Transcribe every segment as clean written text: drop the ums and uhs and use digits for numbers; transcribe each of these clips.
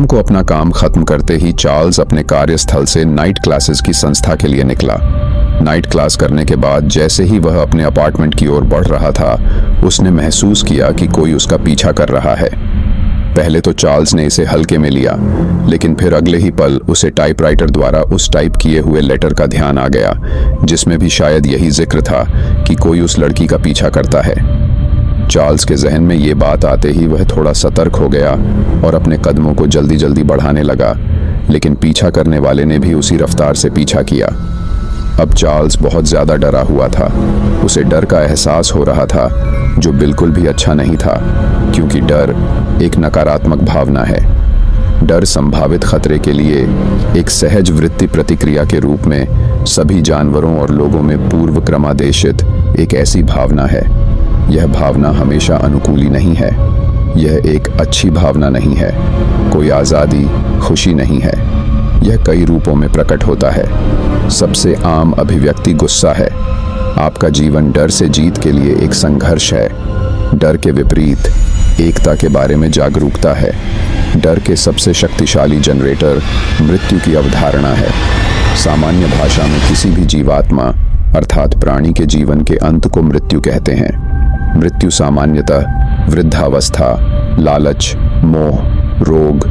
शाम को अपना काम खत्म करते ही चार्ल्स अपने कार्यस्थल से नाइट क्लासेस की संस्था के लिए निकला। नाइट क्लास करने के बाद जैसे ही वह अपने अपार्टमेंट की ओर बढ़ रहा था, उसने महसूस किया कि कोई उसका पीछा कर रहा है। पहले तो चार्ल्स ने इसे हल्के में लिया, लेकिन फिर अगले ही पल उसे टाइपराइटर द्वारा उस टाइप किए हुए लेटर का ध्यान आ गया, जिसमें भी शायद यही जिक्र था कि कोई उस लड़की का पीछा करता है। चार्ल्स के जहन में ये बात आते ही वह थोड़ा सतर्क हो गया और अपने कदमों को जल्दी जल्दी बढ़ाने लगा, लेकिन पीछा करने वाले ने भी उसी रफ्तार से पीछा किया। अब चार्ल्स बहुत ज़्यादा डरा हुआ था। उसे डर का एहसास हो रहा था, जो बिल्कुल भी अच्छा नहीं था, क्योंकि डर एक नकारात्मक भावना है। डर संभावित खतरे के लिए एक सहज वृत्ति प्रतिक्रिया के रूप में सभी जानवरों और लोगों में पूर्व क्रमादेशित एक ऐसी भावना है। यह भावना हमेशा अनुकूली नहीं है। यह एक अच्छी भावना नहीं है, कोई आज़ादी, खुशी नहीं है। यह कई रूपों में प्रकट होता है। सबसे आम अभिव्यक्ति गुस्सा है। आपका जीवन डर से जीत के लिए एक संघर्ष है। डर के विपरीत एकता के बारे में जागरूकता है। डर के सबसे शक्तिशाली जनरेटर मृत्यु की अवधारणा है। सामान्य भाषा में किसी भी जीवात्मा अर्थात प्राणी के जीवन के अंत को मृत्यु कहते हैं। मृत्यु सामान्यतः वृद्धावस्था, लालच, मोह, रोग,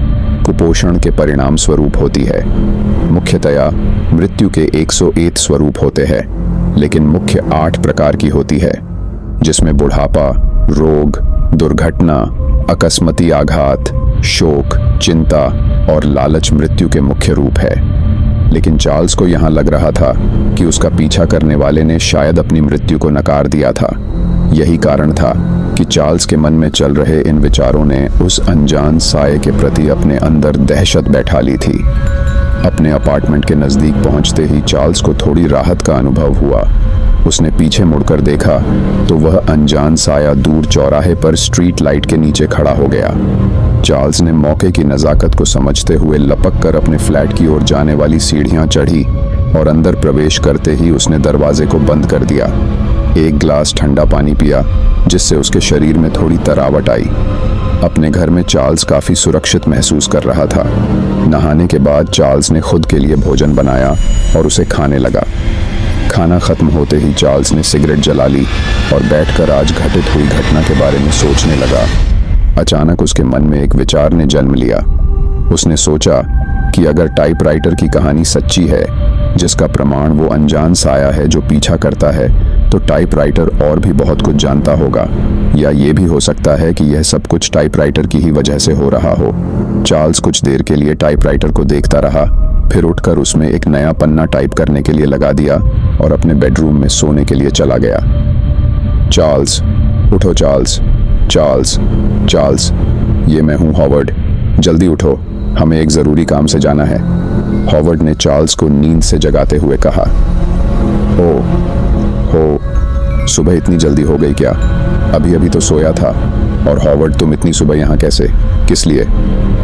कुपोषण के परिणाम स्वरूप होती है। मुख्यतया मृत्यु के 101 स्वरूप होते हैं, लेकिन मुख्य 8 प्रकार की होती है, जिसमें बुढ़ापा, रोग, दुर्घटना, अकस्माती आघात, शोक, चिंता और लालच मृत्यु के मुख्य रूप है। लेकिन चार्ल्स को यहाँ लग रहा था कि उसका पीछा करने वाले ने शायद अपनी मृत्यु को नकार दिया था। यही कारण था कि चार्ल्स के मन में चल रहे इन विचारों ने उस अनजान साये के प्रति अपने अंदर दहशत बैठा ली थी। अपने अपार्टमेंट के नज़दीक पहुंचते ही चार्ल्स को थोड़ी राहत का अनुभव हुआ। उसने पीछे मुड़कर देखा तो वह अनजान साया दूर चौराहे पर स्ट्रीट लाइट के नीचे खड़ा हो गया। चार्ल्स ने मौके की नज़ाकत को समझते हुए लपक कर अपने फ्लैट की ओर जाने वाली सीढ़ियां चढ़ी और अंदर प्रवेश करते ही उसने दरवाजे को बंद कर दिया। एक गिलास ठंडा पानी पिया, जिससे उसके शरीर में थोड़ी तरावट आई। अपने घर में चार्ल्स काफ़ी सुरक्षित महसूस कर रहा था। नहाने के बाद चार्ल्स ने खुद के लिए भोजन बनाया और उसे खाने लगा। खाना खत्म होते ही चार्ल्स ने सिगरेट जला ली और बैठकर आज घटित हुई घटना के बारे में सोचने लगा। अचानक उसके मन में एक विचार ने जन्म लिया। उसने सोचा कि अगर टाइपराइटर की कहानी सच्ची है, जिसका प्रमाण वो अनजान साया है जो पीछा करता है, तो टाइपराइटर और भी बहुत कुछ जानता होगा, या ये भी हो सकता है कि यह सब कुछ टाइपराइटर की ही वजह से हो रहा हो। चार्ल्स कुछ देर के लिए टाइपराइटर को देखता रहा, फिर उठकर उसमें एक नया पन्ना टाइप करने के लिए लगा दिया और अपने बेडरूम में सोने के लिए चला गया। चार्ल्स, उठो चार्ल्स, चार्ल्स, चार्ल्स, ये मैं हूँ हॉवर्ड, जल्दी उठो, हमें एक ज़रूरी काम से जाना है। हॉवर्ड ने चार्ल्स को नींद से जगाते हुए कहा। हो, सुबह इतनी जल्दी हो गई क्या? अभी अभी तो सोया था। और हॉवर्ड, तुम इतनी सुबह यहाँ कैसे, किस लिए?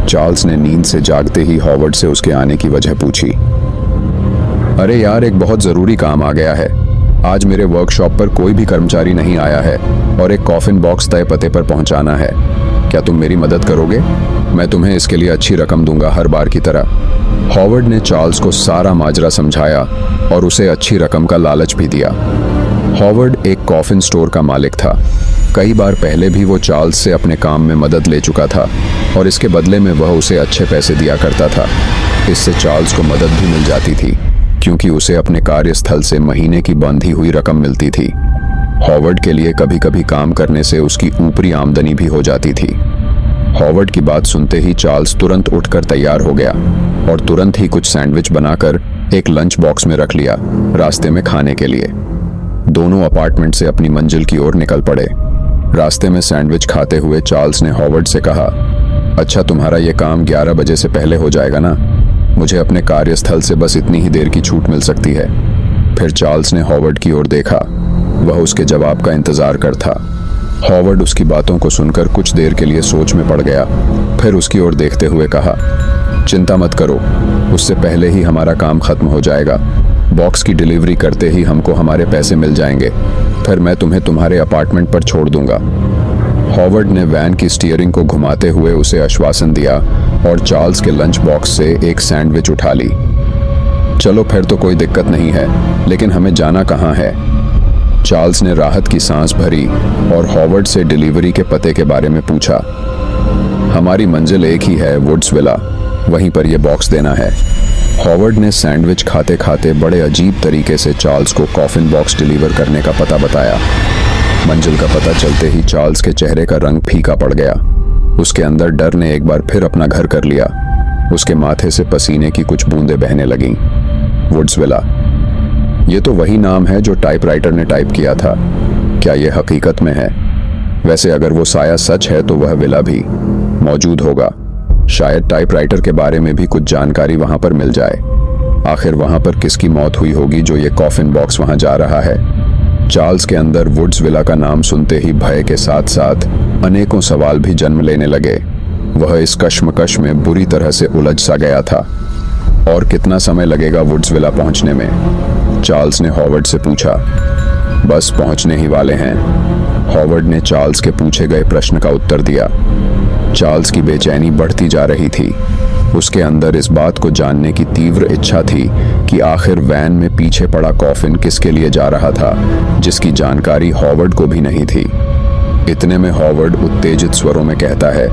चार्ल्स ने नींद से जागते ही हॉवर्ड से उसके आने की वजह पूछी। अरे यार, एक बहुत ज़रूरी काम आ गया है। आज मेरे वर्कशॉप पर कोई भी कर्मचारी नहीं आया है और एक कॉफिन बॉक्स तय पते पर पहुंचाना है। क्या तुम मेरी मदद करोगे? मैं तुम्हें इसके लिए अच्छी रकम दूंगा, हर बार की तरह। हॉवर्ड ने चार्ल्स को सारा माजरा समझाया और उसे अच्छी रकम का लालच भी दिया। हॉवर्ड एक कॉफिन स्टोर का मालिक था। कई बार पहले भी वो चार्ल्स से अपने काम में मदद ले चुका था और इसके बदले में वह उसे अच्छे पैसे दिया करता था। इससे चार्ल्स को मदद भी मिल जाती थी, क्योंकि उसे अपने कार्यस्थल से महीने की बंधी हुई रकम मिलती थी। हॉवर्ड के लिए कभी कभी काम करने से उसकी ऊपरी आमदनी भी हो जाती थी। हॉवर्ड की बात सुनते ही चार्ल्स तुरंत उठकर तैयार हो गया और तुरंत ही कुछ सैंडविच बनाकर एक लंच बॉक्स में रख लिया, रास्ते में खाने के लिए। दोनों अपार्टमेंट से अपनी मंजिल की ओर निकल पड़े। रास्ते में सैंडविच खाते हुए चार्ल्स ने हॉवर्ड से कहा, अच्छा, तुम्हारा ये काम 11 बजे से पहले हो जाएगा ना? मुझे अपने कार्यस्थल से बस इतनी ही देर की छूट मिल सकती है। फिर चार्ल्स ने हॉवर्ड की ओर देखा। वह उसके जवाब का इंतजार कर था। हॉवर्ड उसकी बातों को सुनकर कुछ देर के लिए सोच में पड़ गया। फिर उसकी ओर देखते हुए कहा, चिंता मत करो, उससे पहले ही हमारा काम खत्म हो जाएगा। बॉक्स की डिलीवरी करते ही हमको हमारे पैसे मिल जाएंगे। फिर मैं तुम्हें तुम्हारे अपार्टमेंट पर छोड़ दूंगा। हॉवर्ड ने वैन की स्टीयरिंग को घुमाते हुए उसे आश्वासन दिया और चार्ल्स के लंच बॉक्स से एक सैंडविच उठा ली। चलो फिर तो कोई दिक्कत नहीं है, लेकिन हमें जाना कहाँ है? चार्ल्स ने राहत की सांस भरी और हॉवर्ड से डिलीवरी के पते के बारे में पूछा। हमारी मंजिल एक ही है, वुड्स विला, वहीं पर यह बॉक्स देना है। हॉवर्ड ने सैंडविच खाते खाते बड़े अजीब तरीके से चार्ल्स को कॉफिन बॉक्स डिलीवर करने का पता बताया। मंजिल का पता चलते ही चार्ल्स के चेहरे का रंग फीका पड़ गया। उसके अंदर डर ने एक बार फिर अपना घर कर लिया। उसके माथे से पसीने की कुछ बूंदें बहने लगीं। वुड्स विला, ये तो वही नाम है जो टाइपराइटर ने टाइप किया था। क्या यह हकीकत में है? वैसे अगर वो साया सच है तो वह विला भी मौजूद होगा। शायद टाइपराइटर के बारे में भी कुछ जानकारी वहां पर मिल जाए। आखिर वहां पर किसकी मौत हुई होगी जो ये कॉफिन बॉक्स वहां जा रहा है? चार्ल्स के अंदर वुड्स विला का नाम सुनते ही भय के साथ साथ अनेकों सवाल भी जन्म लेने लगे। वह इस कश्मकश में बुरी तरह से उलझ सा गया था। और कितना समय लगेगा वुड्स विला पहुंचने में? चार्ल्स ने हॉवर्ड से पूछा। बस पहुंचने ही वाले हैं, हॉवर्ड ने चार्ल्स के पूछे गए प्रश्न का उत्तर दिया। चार्ल्स की बेचैनी बढ़ती जा रही थी। उसके अंदर इस बात को जानने की तीव्र इच्छा थी कि आखिर वैन में पीछे पड़ा कॉफिन किसके लिए जा रहा था, जिसकी जानकारी हॉवर्ड को भी नहीं थी। इतने में हॉवर्ड उत्तेजित स्वरों में कहता है,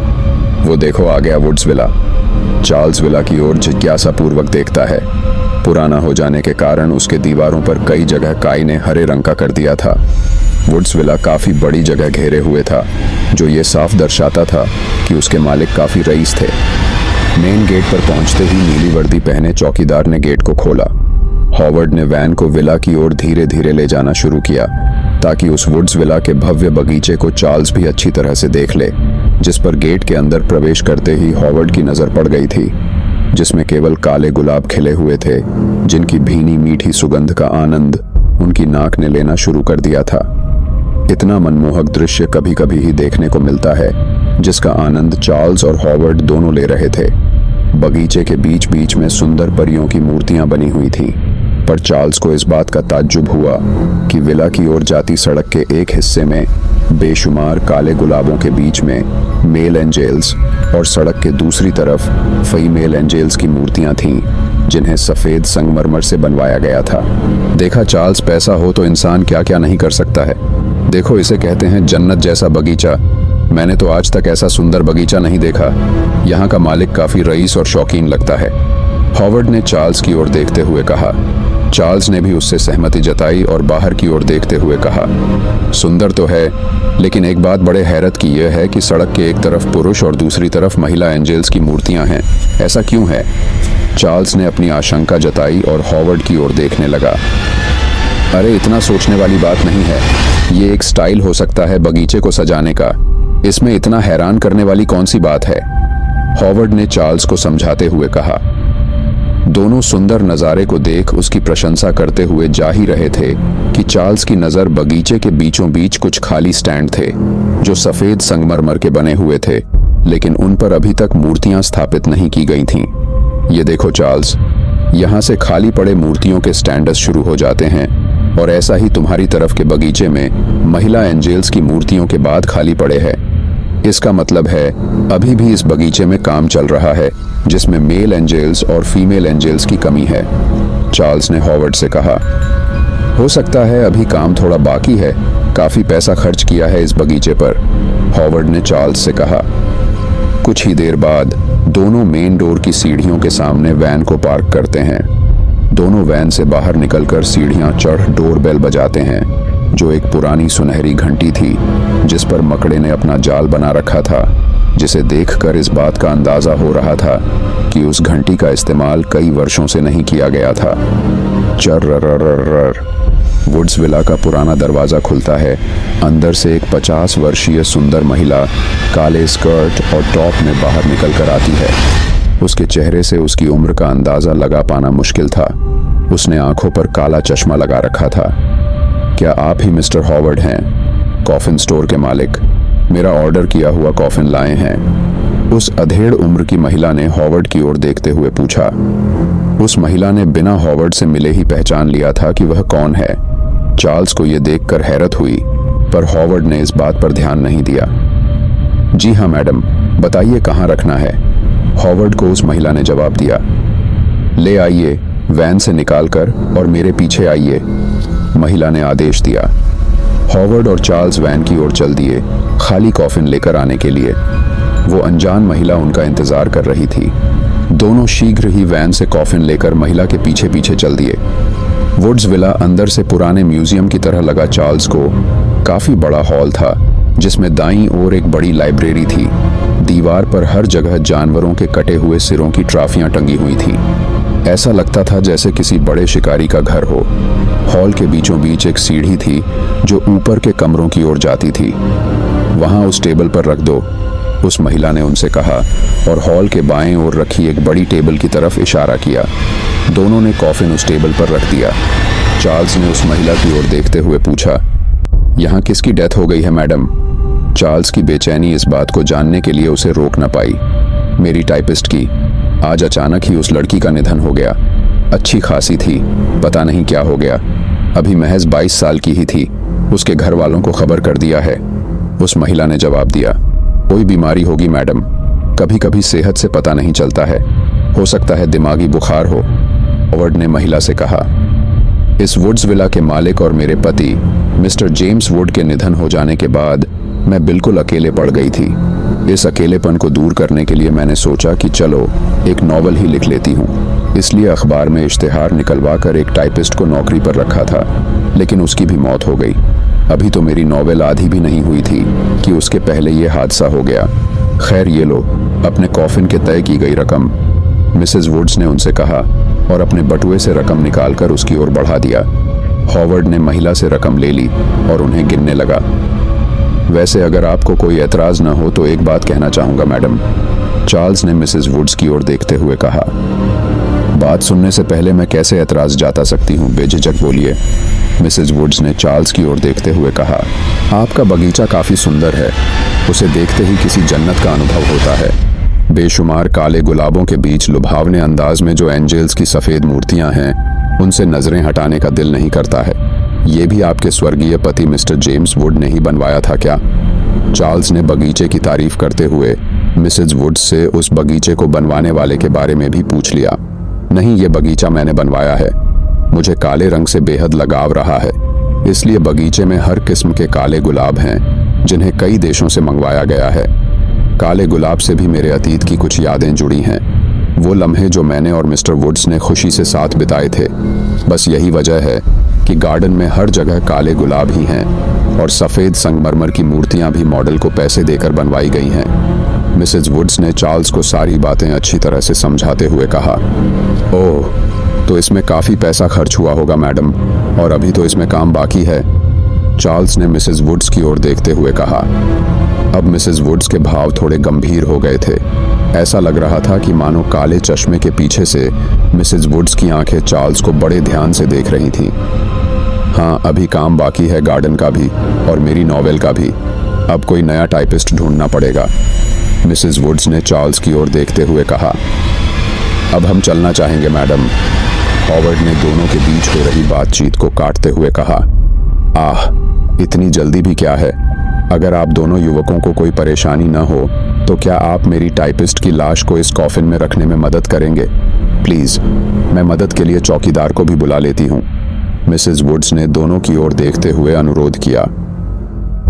वो देखो आ गया वुड्स विला। चार्ल्स विला की ओर जिज्ञासा पूर्वक देखता है। पुराना हो जाने के कारण उसके दीवारों पर कई जगह काई ने हरे रंग का कर दिया था। वुड्स विला काफी बड़ी जगह घेरे हुए था, जो ये साफ दर्शाता था कि उसके मालिक काफी रईस थे। मेन गेट पर पहुंचते ही नीली वर्दी पहने चौकीदार ने गेट को खोला। हॉवर्ड ने वैन को विला की ओर धीरे धीरे ले जाना शुरू किया, ताकि उस वुड्स विला के भव्य बगीचे को चार्ल्स भी अच्छी तरह से देख ले, जिस पर गेट के अंदर प्रवेश करते ही हॉवर्ड की नजर पड़ गई थी, जिसमें केवल काले गुलाब खिले हुए थे, जिनकी भीनी मीठी सुगंध का आनंद उनकी नाक ने लेना शुरू कर दिया था। इतना मनमोहक दृश्य कभी कभी ही देखने को मिलता है, जिसका आनंद चार्ल्स और हॉवर्ड दोनों ले रहे थे। बगीचे के बीच बीच में सुंदर परियों की मूर्तियां बनी हुई थीं, पर चार्ल्स को इस बात का ताज्जुब हुआ कि विला की ओर जाती सड़क के एक हिस्से में बेशुमार काले गुलाबों के बीच में मेल एंजेल्स और सड़क के दूसरी तरफ फीमेल एंजेल्स की मूर्तियां थीं, जिन्हें सफेद संगमरमर से बनवाया गया था। देखा चार्ल्स, पैसा हो तो इंसान क्या क्या नहीं कर सकता है। देखो, इसे कहते हैं जन्नत जैसा बगीचा। मैंने तो आज तक ऐसा सुंदर बगीचा नहीं देखा। यहाँ का मालिक काफी रईस और शौकीन लगता है, हॉवर्ड ने चार्ल्स की ओर देखते हुए कहा। चार्ल्स ने भी उससे सहमति जताई और बाहर की ओर देखते हुए कहा, सुंदर तो है, लेकिन एक बात बड़े हैरत की यह है कि सड़क के एक तरफ पुरुष और दूसरी तरफ महिला एंजेल्स की मूर्तियां हैं। ऐसा क्यों है? चार्ल्स ने अपनी आशंका जताई और हॉवर्ड की ओर देखने लगा। अरे इतना सोचने वाली बात नहीं है, ये एक स्टाइल हो सकता है बगीचे को सजाने का। इसमें इतना हैरान करने वाली कौन सी बात है? हॉवर्ड ने चार्ल्स को समझाते हुए कहा। दोनों सुंदर नज़ारे को देख उसकी प्रशंसा करते हुए जा ही रहे थे कि चार्ल्स की नज़र बगीचे के बीचों बीच कुछ खाली स्टैंड थे, जो सफ़ेद संगमरमर के बने हुए थे, लेकिन उन पर अभी तक मूर्तियां स्थापित नहीं की गई थीं। ये देखो चार्ल्स, यहाँ से खाली पड़े मूर्तियों के स्टैंडर्स शुरू हो जाते हैं, और ऐसा ही तुम्हारी तरफ के बगीचे में महिला एंजेल्स की मूर्तियों के बाद खाली पड़े हैं। इसका मतलब है अभी भी इस बगीचे में काम चल रहा है, जिसमें मेल एंजेल्स और फीमेल एंजेल्स की कमी है। चार्ल्स ने हॉवर्ड से कहा, हो सकता है अभी काम थोड़ा बाकी है, काफी पैसा खर्च किया है इस बगीचे पर, हॉवर्ड ने चार्ल्स से कहा। कुछ ही देर बाद दोनों मेन डोर की सीढ़ियों के सामने वैन को पार्क करते हैं। दोनों वैन से बाहर निकलकर सीढ़ियां चढ़ डोर बेल बजाते हैं, जो एक पुरानी सुनहरी घंटी थी, जिस पर मकड़े ने अपना जाल बना रखा था, जिसे देखकर इस बात का अंदाजा हो रहा था कि उस घंटी का इस्तेमाल कई वर्षों से नहीं किया गया था। चर्ररररर, वुड्स विला का पुराना दरवाजा खुलता है। अंदर से एक 50 वर्षीय सुंदर महिला काले स्कर्ट और टॉप में बाहर निकल कर आती है। उसके चेहरे से उसकी उम्र का अंदाजा लगा पाना मुश्किल था। उसने आंखों पर काला चश्मा लगा रखा था। क्या आप ही मिस्टर हॉवर्ड हैं, कॉफिन स्टोर के मालिक? मेरा ऑर्डर किया हुआ कॉफिन लाए हैं? उस अधेड़ उम्र की महिला ने हॉवर्ड की ओर देखते हुए पूछा। उस महिला ने बिना हॉवर्ड से मिले ही पहचान लिया था कि वह कौन है। चार्ल्स को यह देखकर हैरत हुई, पर हॉवर्ड ने इस बात पर ध्यान नहीं दिया। जी हाँ मैडम, बताइए कहाँ रखना है। हॉवर्ड को उस महिला ने जवाब दिया। ले आइए, वैन से निकालकर और मेरे पीछे आइए, महिला ने आदेश दिया। हॉवर्ड और चार्ल्स वैन की ओर चल दिए, खाली कॉफिन लेकर आने के लिए। वो अनजान महिला उनका इंतजार कर रही थी। दोनों शीघ्र ही वैन से कॉफिन लेकर महिला के पीछे पीछे चल दिए। वुड्स विला अंदर से पुराने म्यूजियम की तरह लगा चार्ल्स को। काफी बड़ा हॉल था जिसमें दाईं ओर एक बड़ी लाइब्रेरी थी। दीवार पर हर जगह जानवरों के कटे हुए सिरों की ट्रॉफियां टंगी हुई थी। ऐसा लगता था जैसे किसी बड़े शिकारी का घर हो। हॉल के बीचों बीच एक सीढ़ी थी जो ऊपर के कमरों की ओर जाती थी। वहां उस टेबल पर रख दो, उस महिला ने उनसे कहा और हॉल के बाएं ओर रखी एक बड़ी टेबल की तरफ इशारा किया। दोनों ने कॉफिन उस टेबल पर रख दिया। चार्ल्स ने उस महिला की ओर देखते हुए पूछा, यहाँ किसकी डेथ हो गई है मैडम? चार्ल्स की बेचैनी इस बात को जानने के लिए उसे रोक न पाई। मेरी टाइपिस्ट की। आज अचानक ही उस लड़की का निधन हो गया। अच्छी खासी थी, पता नहीं क्या हो गया। अभी महज 22 साल की ही थी। उसके घर वालों को खबर कर दिया है, उस महिला ने जवाब दिया। कोई बीमारी होगी मैडम, कभी कभी सेहत से पता नहीं चलता है, हो सकता है दिमागी बुखार हो, हॉवर्ड ने महिला से कहा। इस वुड्स विला के मालिक और मेरे पति मिस्टर जेम्स वुड के निधन हो जाने के बाद मैं बिल्कुल अकेले पड़ गई थी। इस अकेलेपन को दूर करने के लिए मैंने सोचा कि चलो एक नॉवल ही लिख लेती हूँ। इसलिए अखबार में इश्तिहार निकलवा कर एक टाइपिस्ट को नौकरी पर रखा था, लेकिन उसकी भी मौत हो गई। अभी तो मेरी नॉवेल आधी भी नहीं हुई थी कि उसके पहले ये हादसा हो गया। खैर ये लो अपने कॉफिन के तय की गई रकम, मिसेस वुड्स ने उनसे कहा और अपने बटुए से रकम निकालकर उसकी ओर बढ़ा दिया। हॉवर्ड ने महिला से रकम ले ली और उन्हें गिनने लगा। वैसे अगर आपको कोई एतराज न हो तो एक बात कहना चाहूँगा मैडम, चार्ल्स ने मिसेस वुड्स की ओर देखते हुए कहा। बात सुनने से पहले मैं कैसे एतराज जता सकती हूँ, बेझिझक बोलिए, मिसेस वुड्स ने चार्ल्स की ओर देखते हुए कहा। आपका बगीचा काफ़ी सुंदर है, उसे देखते ही किसी जन्नत का अनुभव होता है। बेशुमार काले गुलाबों के बीच लुभावने अंदाज में जो एंजल्स की सफ़ेद मूर्तियाँ हैं, उनसे नज़रें हटाने का दिल नहीं करता है। ये भी आपके स्वर्गीय पति मिस्टर जेम्स वुड ने ही बनवाया था क्या? चार्ल्स ने बगीचे की तारीफ करते हुए मिसेस वुड्स से उस बगीचे को बनवाने वाले के बारे में भी पूछ लिया। नहीं, ये बगीचा मैंने बनवाया है। मुझे काले रंग से बेहद लगाव रहा है, इसलिए बगीचे में हर किस्म के काले गुलाब हैं जिन्हें कई देशों से मंगवाया गया है। काले गुलाब से भी मेरे अतीत की कुछ यादें जुड़ी हैं, वो लम्हे जो मैंने और मिस्टर वुड्स ने खुशी से साथ बिताए थे। बस यही वजह है कि गार्डन में हर जगह काले गुलाब ही हैं और सफ़ेद संगमरमर की मूर्तियां भी मॉडल को पैसे देकर बनवाई गई हैं। मिसेस वुड्स ने चार्ल्स को सारी बातें अच्छी तरह से समझाते हुए कहा। ओह, तो इसमें काफ़ी पैसा खर्च हुआ होगा मैडम, और अभी तो इसमें काम बाकी है, चार्ल्स ने मिसेस वुड्स की ओर देखते हुए कहा। अब मिसेस वुड्स के भाव थोड़े गंभीर हो गए थे। ऐसा लग रहा था कि मानो काले चश्मे के पीछे से मिसेस वुड्स की आंखें चार्ल्स को बड़े ध्यान से देख रही थीं। हाँ, अभी काम बाकी है गार्डन का भी और मेरी नॉवेल का भी। अब कोई नया टाइपिस्ट ढूंढना पड़ेगा, मिसेस वुड्स ने चार्ल्स की ओर देखते हुए कहा। अब हम चलना चाहेंगे मैडम, हॉवर्ड ने दोनों के बीच हो रही बातचीत को काटते हुए कहा। आह, इतनी जल्दी भी क्या है? अगर आप दोनों युवकों को कोई परेशानी न हो तो क्या आप मेरी टाइपिस्ट की लाश को इस कॉफिन में रखने में मदद करेंगे? प्लीज़, मैं मदद के लिए चौकीदार को भी बुला लेती हूँ, मिसेस वुड्स ने दोनों की ओर देखते हुए अनुरोध किया।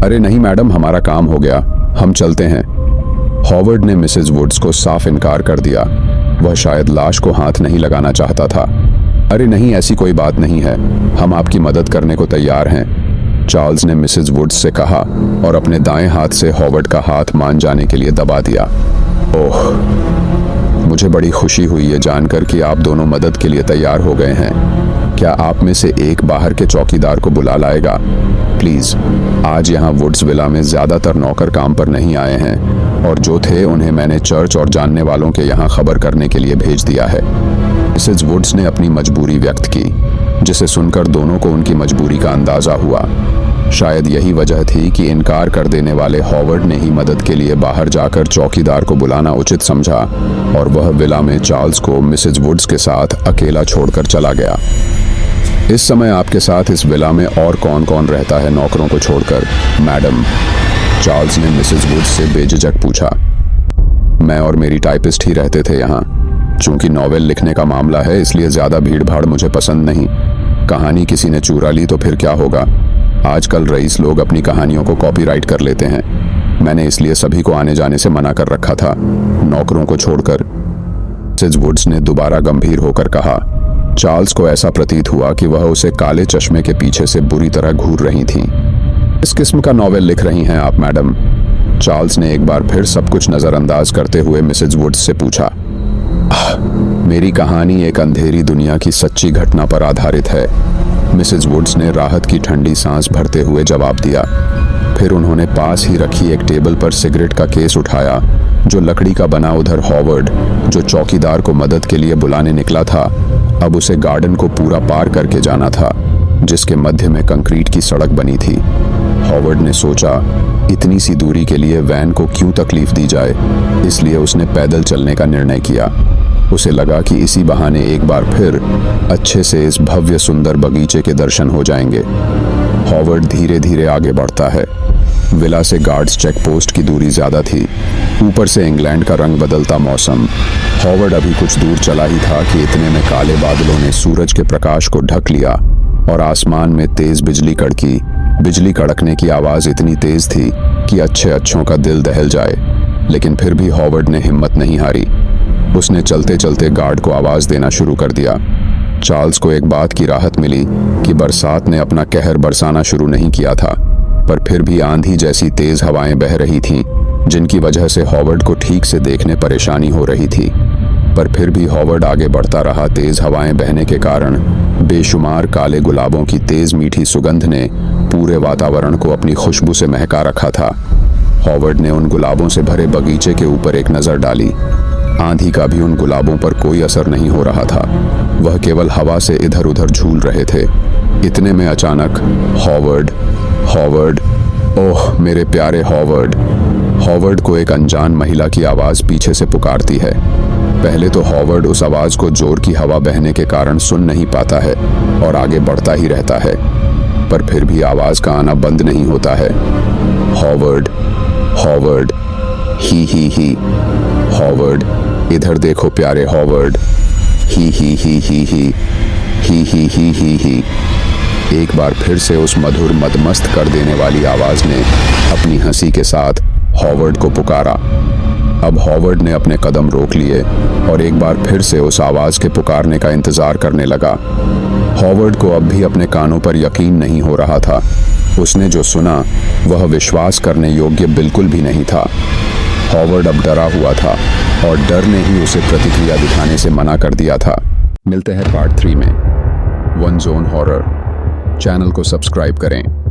अरे नहीं मैडम, हमारा काम हो गया, हम चलते हैं, हॉवर्ड ने मिसेस वुड्स को साफ इनकार कर दिया। वह शायद लाश को हाथ नहीं लगाना चाहता था। अरे नहीं, ऐसी कोई बात नहीं है, हम आपकी मदद करने को तैयार हैं, चार्ल्स ने मिसेस वुड्स से कहा और अपने दाएं हाथ से हॉवर्ड का हाथ मान जाने के लिए दबा दिया। ओह, मुझे बड़ी खुशी हुई ये जानकर कि आप दोनों मदद के लिए तैयार हो गए हैं। क्या आप में से एक बाहर के चौकीदार को बुला लाएगा? प्लीज़, आज यहाँ वुड्स विला में ज़्यादातर नौकर काम पर नहीं आए हैं और जो थे उन्हें मैंने चर्च और जानने वालों के यहाँ खबर करने के लिए भेज दिया है। मिसेस वुड्स ने अपनी मजबूरी व्यक्त की, जिसे सुनकर दोनों को उनकी मजबूरी का अंदाज़ा हुआ। शायद यही वजह थी कि इनकार कर देने वाले हॉवर्ड ने ही मदद के लिए बाहर जाकर चौकीदार को बुलाना उचित समझा और वह विला में चार्ल्स को मिसेस वुड्स के साथ अकेला छोड़कर चला गया। इस समय आपके साथ इस विला में और कौन कौन रहता है नौकरों को छोड़कर, मैडम? चार्ल्स ने मिसेस वुड्स से बेझिझक पूछा। मैं और मेरी टाइपिस्ट ही रहते थे यहाँ। चूंकि नॉवेल लिखने का मामला है इसलिए ज़्यादा भीड़ भाड़ मुझे पसंद नहीं। कहानी किसी ने चुरा ली तो फिर क्या होगा। आजकल रईस लोग अपनी कहानियों को कॉपीराइट कर लेते हैं। मैंने इसलिए सभी को आने जाने से मना कर रखा था, नौकरों को छोड़कर। मिसेस वुड्स ने दोबारा गंभीर होकर कहा। चार्ल्स को ऐसा प्रतीत हुआ कि वह उसे काले चश्मे के पीछे से बुरी तरह घूर रही थीं। किस किस्म का नॉवेल लिख रही हैं आप मैडम? चार्ल्स ने एक बार फिर सब कुछ नज़रअंदाज करते हुए मिसेस वुड्स से पूछा। मेरी कहानी एक अंधेरी दुनिया की सच्ची घटना पर आधारित है, मिसेस वुड्स ने राहत की ठंडी सांस भरते हुए जवाब दिया। फिर उन्होंने पास ही रखी एक टेबल पर सिगरेट का केस उठाया जो लकड़ी का बना। उधर हॉवर्ड, जो चौकीदार को मदद के लिए बुलाने निकला था, अब उसे गार्डन को पूरा पार करके जाना था जिसके मध्य में कंक्रीट की सड़क बनी थी। हॉवर्ड ने सोचा, इतनी सी दूरी के लिए वैन को क्यों तकलीफ दी जाए, इसलिए उसने पैदल चलने का निर्णय किया। उसे लगा कि इसी बहाने एक बार फिर अच्छे से इस भव्य सुंदर बगीचे के दर्शन हो जाएंगे। हॉवर्ड धीरे धीरे आगे बढ़ता है। विला से गार्ड्स चेक पोस्ट की दूरी ज्यादा थी, ऊपर से इंग्लैंड का रंग बदलता मौसम। हॉवर्ड अभी कुछ दूर चला ही था कि इतने में काले बादलों ने सूरज के प्रकाश को ढक लिया और आसमान में तेज बिजली कड़की। बिजली कड़कने की आवाज इतनी तेज थी कि अच्छों का दिल दहल जाए, लेकिन फिर भी हॉवर्ड ने हिम्मत नहीं हारी। उसने चलते चलते गार्ड को आवाज देना शुरू कर दिया। चार्ल्स को एक बात की राहत मिली कि बरसात ने अपना कहर बरसाना शुरू नहीं किया था, पर फिर भी आंधी जैसी तेज हवाएं बह रही थीं, जिनकी वजह से हॉवर्ड को ठीक से देखने परेशानी हो रही थी। पर फिर भी हॉवर्ड आगे बढ़ता रहा। तेज हवाएं बहने के कारण बेशुमार काले गुलाबों की तेज मीठी सुगंध ने पूरे वातावरण को अपनी खुशबू से महका रखा था। हॉवर्ड ने उन गुलाबों से भरे बगीचे के ऊपर एक नज़र डाली। आंधी का भी उन गुलाबों पर कोई असर नहीं हो रहा था, वह केवल हवा से इधर उधर झूल रहे थे। इतने में अचानक हॉवर्ड, ओह मेरे प्यारे हॉवर्ड। हॉवर्ड को एक अनजान महिला की आवाज़ पीछे से पुकारती है। पहले तो हॉवर्ड उस आवाज़ को जोर की हवा बहने के कारण सुन नहीं पाता है और आगे बढ़ता ही रहता है, पर फिर भी आवाज़ का आना बंद नहीं होता है। हॉवर्ड, ही। हॉवर्ड, इधर देखो प्यारे हॉवर्ड, ही। एक बार फिर से उस मधुर मदमस्त कर देने वाली आवाज ने अपनी हंसी के साथ हॉवर्ड को पुकारा। अब हॉवर्ड ने अपने कदम रोक लिए और एक बार फिर से उस आवाज के पुकारने का इंतजार करने लगा। हॉवर्ड को अब भी अपने कानों पर यकीन नहीं हो रहा था। उसने जो सुना वह विश्वास करने योग्य बिल्कुल भी नहीं था। हॉवर्ड अब डरा हुआ था और डर ने ही उसे प्रतिक्रिया दिखाने से मना कर दिया था। मिलते हैं पार्ट 3 में। One zone horror. चैनल को सब्सक्राइब करें।